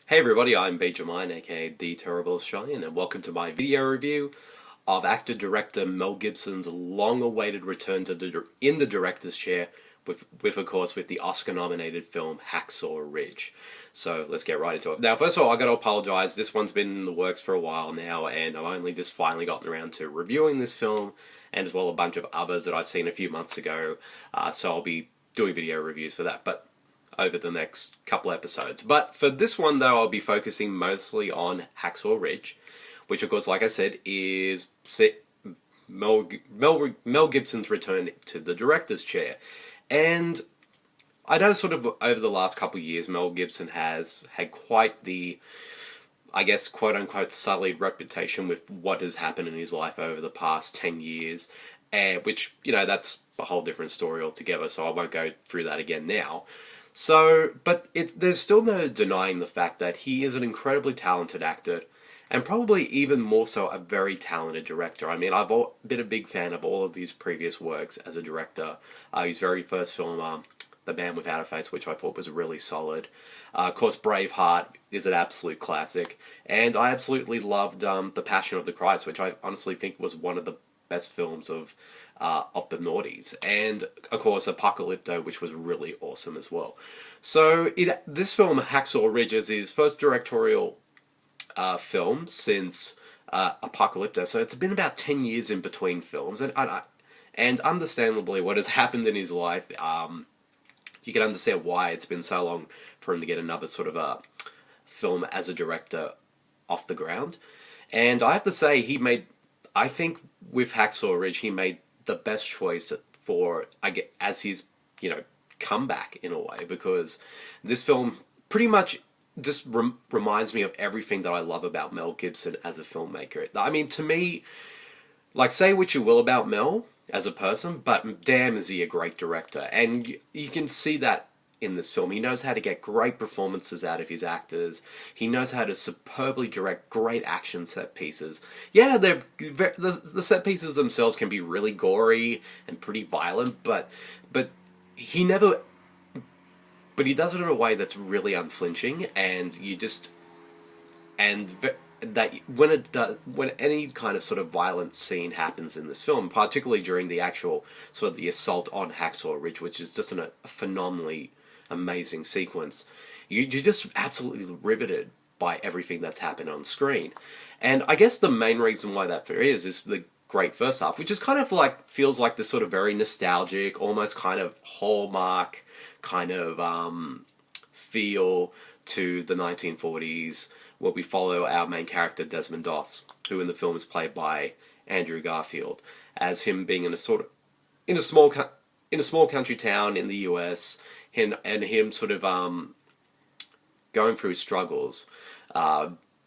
Hey everybody, I'm Benjamin, aka The Terrible Australian, and welcome to my video review of actor-director Mel Gibson's long-awaited return to in the director's chair of course, with the Oscar-nominated film Hacksaw Ridge. So let's get right into it. Now, first of all, I gotta apologize. This one's been in the works for a while now, and I've only just finally gotten around to reviewing this film, and as well a bunch of others that I've seen a few months ago. So I'll be doing video reviews for that, but over the next couple episodes. But for this one, though, I'll be focusing mostly on Hacksaw Ridge, which, of course, like I said, is Mel Gibson's return to the director's chair. And I know sort of over the last couple of years, Mel Gibson has had quite the, I guess, quote-unquote, sullied reputation with what has happened in his life over the past 10 years, which, you know, that's a whole different story altogether, so I won't go through that again now. So, but there's still no denying the fact that he is an incredibly talented actor, and probably even more so a very talented director. I mean, I've been a big fan of all of his previous works as a director. His very first film, The Man Without a Face, which I thought was really solid. Of course, Braveheart is an absolute classic, and I absolutely loved The Passion of the Christ, which I honestly think was one of the best films of the noughties, and of course Apocalypto, which was really awesome as well. So this film, Hacksaw Ridge, is his first directorial film since Apocalypto, so it's been about 10 years in between films, and understandably what has happened in his life, you can understand why it's been so long for him to get another sort of a film as a director off the ground. And I have to say, I think with Hacksaw Ridge, he made the best choice for, as his, comeback in a way, because this film pretty much just reminds me of everything that I love about Mel Gibson as a filmmaker. I mean, to me, like, say what you will about Mel as a person, but damn is he a great director, and you can see that in this film. He knows how to get great performances out of his actors. He knows how to superbly direct great action set pieces. Yeah, the set pieces themselves can be really gory and pretty violent, but he never. But he does it in a way that's really unflinching, and that when any kind of sort of violent scene happens in this film, particularly during the actual sort of the assault on Hacksaw Ridge, which is just a phenomenally amazing sequence, you're just absolutely riveted by everything that's happened on screen. And I guess the main reason why that is the great first half, which is kind of like, feels like this sort of very nostalgic, almost kind of Hallmark kind of feel to the 1940s, where we follow our main character Desmond Doss, who in the film is played by Andrew Garfield, as him being in a small country town in the US, and him sort of going through struggles,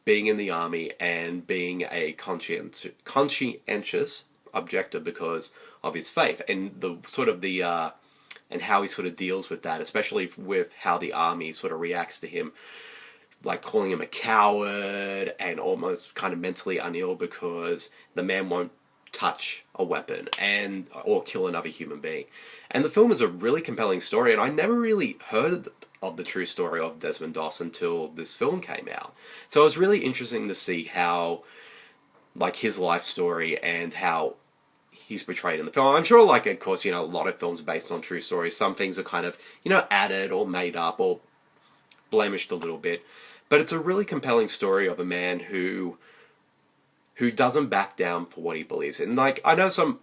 being in the army and being a conscientious objector because of his faith, and and how he sort of deals with that, especially with how the army sort of reacts to him, like calling him a coward and almost kind of mentally unill because the man won't touch a weapon or kill another human being. And the film is a really compelling story, and I never really heard of the true story of Desmond Doss until this film came out. So it was really interesting to see how, like, his life story and how he's portrayed in the film. I'm sure, like, of course, a lot of films based on true stories, some things are kind of, added or made up or blemished a little bit. But it's a really compelling story of a man who doesn't back down for what he believes in. Like, I know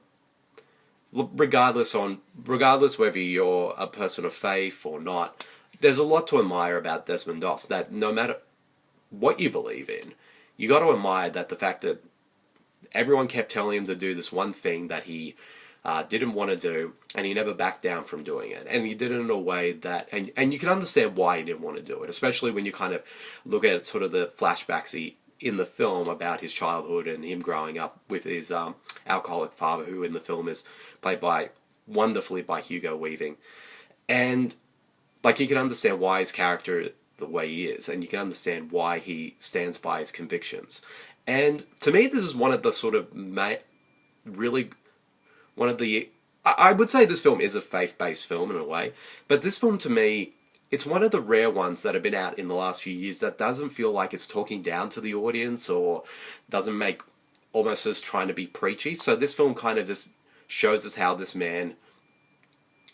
regardless whether you're a person of faith or not, there's a lot to admire about Desmond Doss, that no matter what you believe in, you got to admire that the fact that everyone kept telling him to do this one thing that he didn't want to do, and he never backed down from doing it. And he did it in a way that, and you can understand why he didn't want to do it, especially when you kind of look at sort of the flashbacks in the film about his childhood and him growing up with his alcoholic father, who in the film is played wonderfully by Hugo Weaving. And, like, you can understand why his character the way he is, and you can understand why he stands by his convictions. And to me, this is one of the sort of I would say this film is a faith-based film in a way, but this film to me it's one of the rare ones that have been out in the last few years that doesn't feel like it's talking down to the audience or doesn't make almost as trying to be preachy. So this film kind of just shows us how this man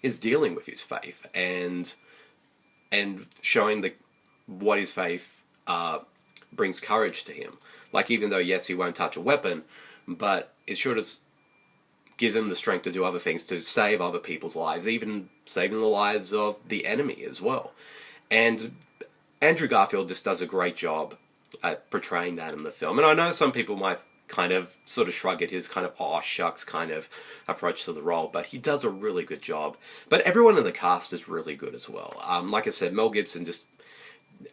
is dealing with his faith and showing what his faith brings courage to him. Like, even though, yes, he won't touch a weapon, but it sure does gives him the strength to do other things, to save other people's lives, even saving the lives of the enemy as well. And Andrew Garfield just does a great job at portraying that in the film. And I know some people might kind of sort of shrug at his kind of aw shucks kind of approach to the role, but he does a really good job. But everyone in the cast is really good as well. Like I said, Mel Gibson just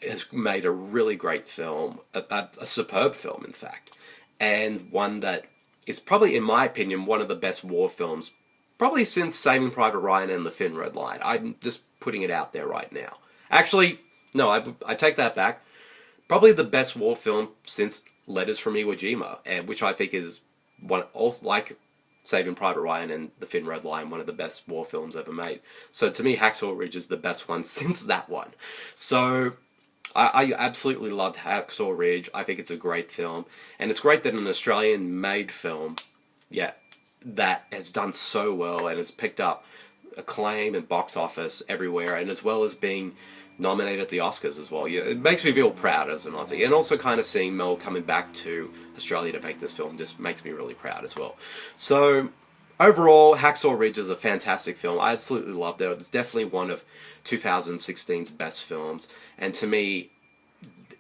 has made a really great film, a superb film, in fact, and one that is probably, in my opinion, one of the best war films, probably since Saving Private Ryan and The Thin Red Line. I'm just putting it out there right now. Actually, no, I take that back. Probably the best war film since Letters from Iwo Jima, and which I think is one, also like Saving Private Ryan and The Thin Red Line, one of the best war films ever made. So to me, Hacksaw Ridge is the best one since that one. So I absolutely loved Hacksaw Ridge. I think it's a great film. And it's great that an Australian-made film, yeah, that has done so well and has picked up acclaim and box office everywhere, and as well as being nominated at the Oscars as well. Yeah, it makes me feel proud as an Aussie. And also kind of seeing Mel coming back to Australia to make this film just makes me really proud as well. So overall, Hacksaw Ridge is a fantastic film. I absolutely loved it. It's definitely one of 2016's best films, and to me,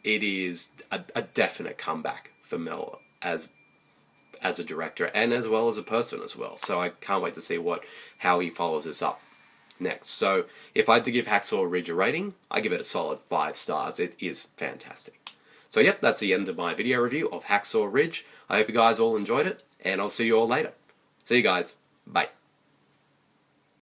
it is a definite comeback for Mel as a director and as well as a person as well. So I can't wait to see how he follows this up next. So if I had to give Hacksaw Ridge a rating, I give it a solid 5 stars. It is fantastic. So yep, that's the end of my video review of Hacksaw Ridge. I hope you guys all enjoyed it, and I'll see you all later. See you guys. Bye.